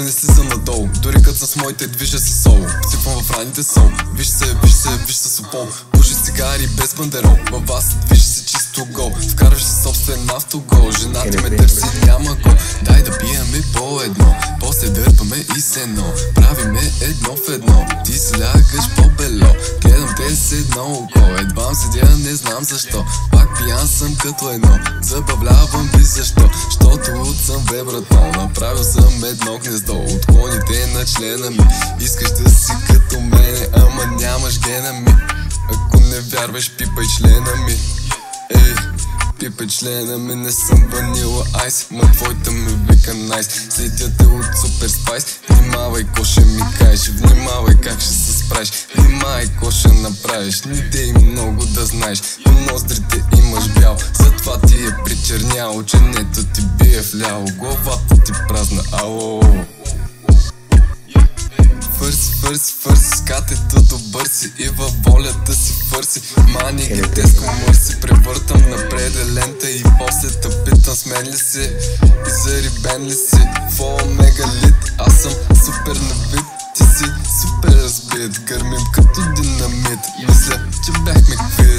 не слизам надолу, дори като съм с моите движа си соло. Сипвам в раните сол, виж се с опол. Пуши цигари без бандерол, във вас движи се чисто гол. Вкарваш си собствен автогол, жената ме търси, няма го. Дай да пиеме по едно, после дърпаме и сено. Правиме едно в едно, ти си лягаш по-бело. Гледам те с едно око, едвам седя, не знам защо. Пак пиян съм като едно, забавлявам би защо. Щото от съм бе брато, направил съм едно гнездо. Отклоните на члена ми, искаш да си като мене, ама нямаш гена ми. Ако не вярваш, пипай члена ми. Ей, пипай члена ми, не съм ванила айс, ма твойта ми вика найс. Следя те от супер спайс, внимавай ко ще ми кажеш, внимавай как ще се справиш, внимавай ко ще направиш. Не дей много да знаеш, по ноздрите имаш бял, затова ти е причерняло, ченето ти бие вляло, главата ти празна, ало. Фърси, скатето добър си и във волята си фърси. Мани ги теско мърси, превъртам напред лента и после те питам смен ли си и зарибен ли си. Фола мегалит, аз съм супер на вид, ти си супер разбит, гърмим като динамит, мисля, че бяхме квит.